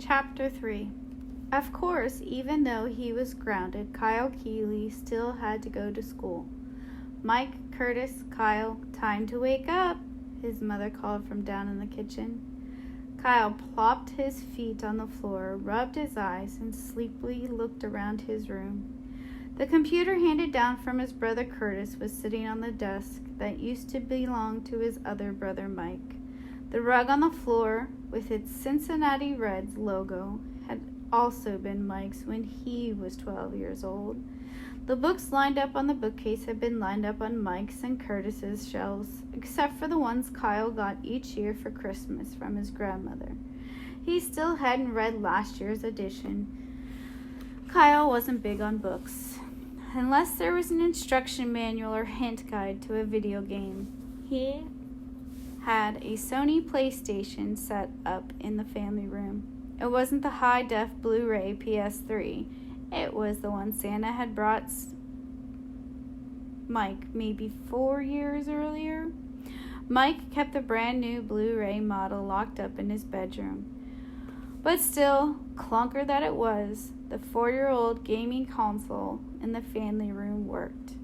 Chapter 3. Of course, even though he was grounded, Kyle Keeley still had to go to school. "Mike, Curtis, Kyle, time to wake up," his mother called from down in the kitchen. Kyle plopped his feet on the floor, rubbed his eyes, and sleepily looked around his room. The computer handed down from his brother Curtis was sitting on the desk that used to belong to his other brother Mike. The rug on the floor, with its Cincinnati Reds logo, had also been Mike's when he was 12 years old. The books lined up on the bookcase had been lined up on Mike's and Curtis's shelves, except for the ones Kyle got each year for Christmas from his grandmother. He still hadn't read last year's edition. Kyle wasn't big on books, unless there was an instruction manual or hint guide to a video game. He had a Sony PlayStation set up in the family room. It wasn't the high-def Blu-ray PS3. It was the one Santa had brought Mike maybe 4 years earlier. Mike kept the brand new Blu-ray model locked up in his bedroom. But still, clunker that it was, the 4-year-old gaming console in the family room worked.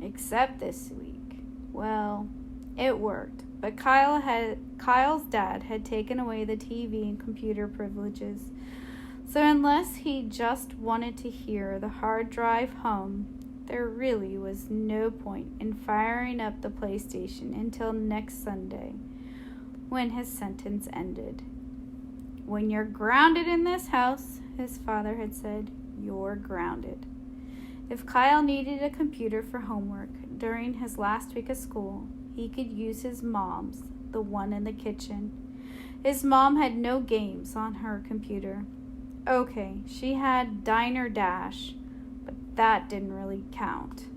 Except this week. Well, it worked, but Kyle's dad had taken away the TV and computer privileges. So unless he just wanted to hear the hard drive hum, there really was no point in firing up the PlayStation until next Sunday, when his sentence ended. "When you're grounded in this house," his father had said, "you're grounded." If Kyle needed a computer for homework during his last week of school, he could use his mom's, the one in the kitchen. His mom had no games on her computer. Okay, she had Diner Dash, but that didn't really count.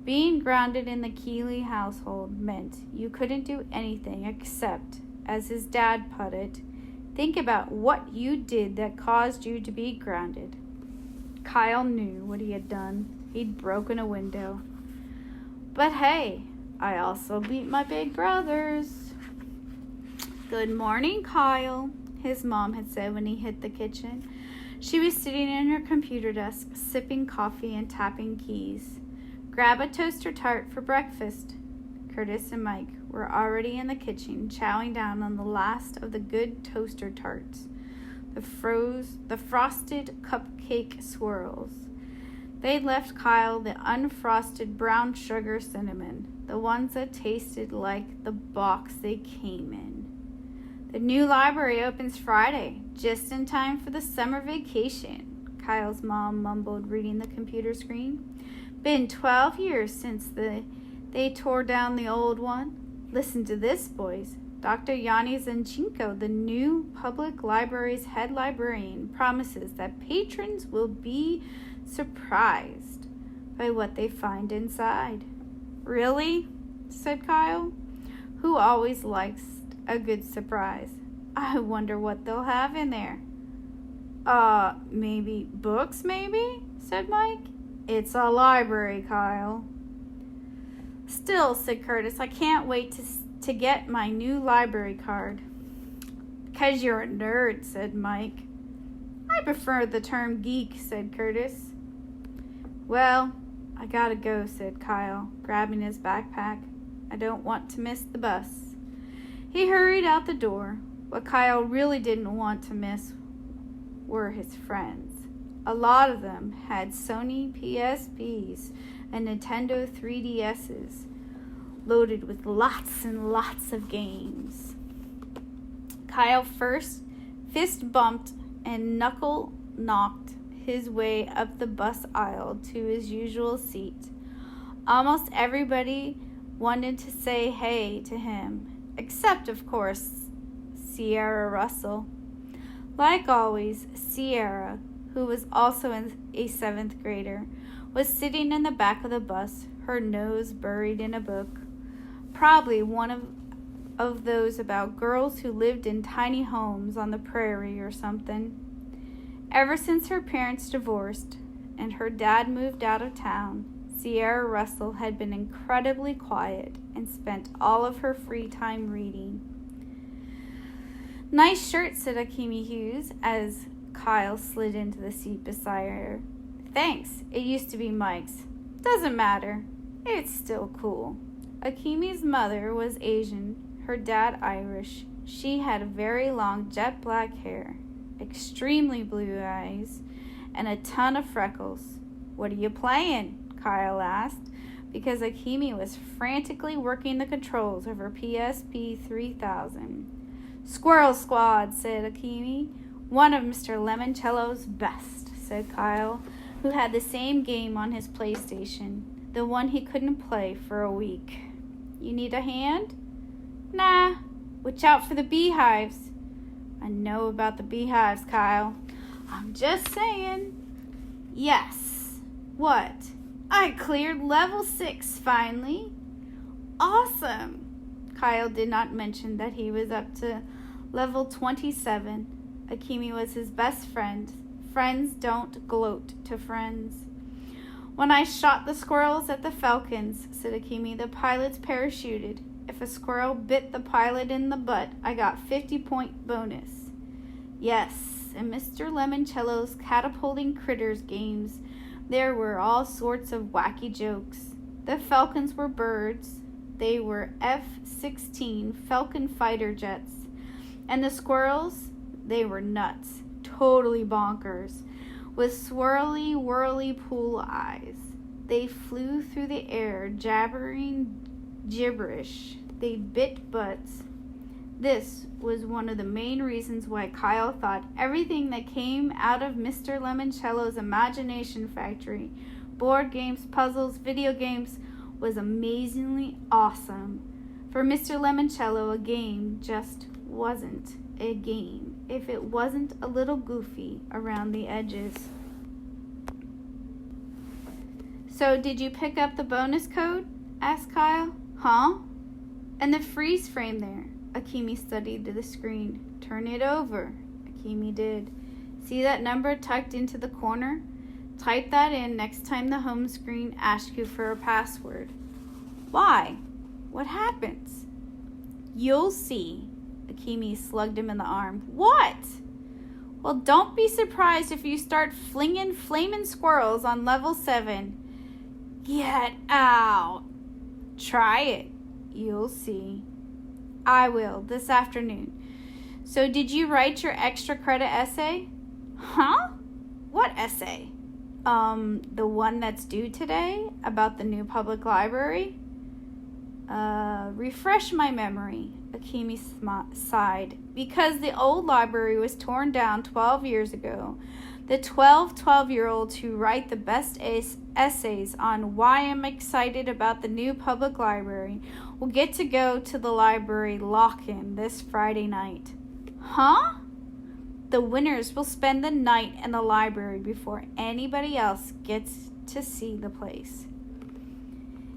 Being grounded in the Keeley household meant you couldn't do anything except, as his dad put it, think about what you did that caused you to be grounded. Kyle knew what he had done. He'd broken a window. But hey, I also beat my big brothers. "Good morning, Kyle," his mom had said when he hit the kitchen. She was sitting in her computer desk, sipping coffee and tapping keys. "Grab a toaster tart for breakfast." Curtis and Mike were already in the kitchen, chowing down on the last of the good toaster tarts, the frosted cupcake swirls. They'd left Kyle the unfrosted brown sugar cinnamon, the ones that tasted like the box they came in. "The new library opens Friday, just in time for the summer vacation," Kyle's mom mumbled, reading the computer screen. "Been 12 years since they tore down the old one. Listen to this, boys. Dr. Yanni Zinchenko, the new public library's head librarian, promises that patrons will be surprised by what they find inside." "Really?" said Kyle, who always likes a good surprise. "I wonder what they'll have in there." Maybe books, maybe?" said Mike. "It's a library, Kyle." "Still," said Curtis, "I can't wait to get my new library card." "'Cause you're a nerd," said Mike. "I prefer the term geek," said Curtis. "Well, I gotta go," said Kyle, grabbing his backpack. "I don't want to miss the bus." He hurried out the door. What Kyle really didn't want to miss were his friends. A lot of them had Sony PSPs and Nintendo 3DSs, loaded with lots and lots of games. Kyle first fist bumped and knuckle knocked his way up the bus aisle to his usual seat. Almost everybody wanted to say hey to him, except, of course, Sierra Russell. Like always, Sierra, who was also a 7th grader, was sitting in the back of the bus, her nose buried in a book. Probably one of those about girls who lived in tiny homes on the prairie or something. Ever since her parents divorced and her dad moved out of town, Sierra Russell had been incredibly quiet and spent all of her free time reading. Nice shirt, said Akemi Hughes as Kyle slid into the seat beside her. Thanks. It used to be Mike's. Doesn't matter. It's still cool. Akemi's mother was Asian, her dad Irish. She had very long jet black hair, extremely blue eyes, and a ton of freckles. What are you playing? Kyle asked, because Akemi was frantically working the controls of her PSP 3000. Squirrel Squad, said Akemi. One of Mr. Lemoncello's best, said Kyle, who had the same game on his PlayStation, the one he couldn't play for a week. You need a hand? Nah. Watch out for the beehives. I know about the beehives, Kyle. I'm just saying. Yes. What? I cleared level 6 finally. Awesome. Kyle did not mention that he was up to level 27. Akemi was his best friend. Friends don't gloat to friends. When I shot the squirrels at the falcons, said Akemi, the pilots parachuted. If a squirrel bit the pilot in the butt, I got 50-point bonus. Yes, in Mr. Lemoncello's catapulting critters games, there were all sorts of wacky jokes. The falcons were birds. They were F-16 Falcon fighter jets. And the squirrels, they were nuts. Totally bonkers. With swirly, whirly pool eyes. They flew through the air, jabbering gibberish. They bit butts. This was one of the main reasons why Kyle thought everything that came out of Mr. Lemoncello's imagination factory, board games, puzzles, video games, was amazingly awesome. For Mr. Lemoncello, a game just wasn't a game if it wasn't a little goofy around the edges. So, did you pick up the bonus code? Asked Kyle. Huh? And the freeze frame there. Akemi studied the screen. Turn it over. Akemi did. See that number tucked into the corner? Type that in next time the home screen asks you for a password. Why? What happens? You'll see. Akemi slugged him in the arm. What? Well, don't be surprised if you start flinging flamin' squirrels on level 7. Get out. Try it. You'll see. I will, this afternoon. So did you write your extra credit essay? Huh? What essay? The one that's due today about the new public library? Refresh my memory, Akemi sighed. Because the old library was torn down 12 years ago, the 12-year-olds who write the best essays on why I'm excited about the new public library will get to go to the library lock-in this Friday night. Huh? The winners will spend the night in the library before anybody else gets to see the place.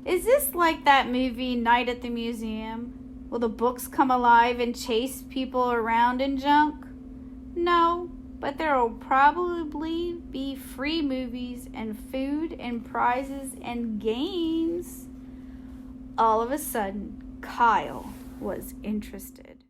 Is this like that movie Night at the Museum? Will the books come alive and chase people around in junk? No, but there will probably be free movies and food and prizes and games. All of a sudden, Kyle was interested.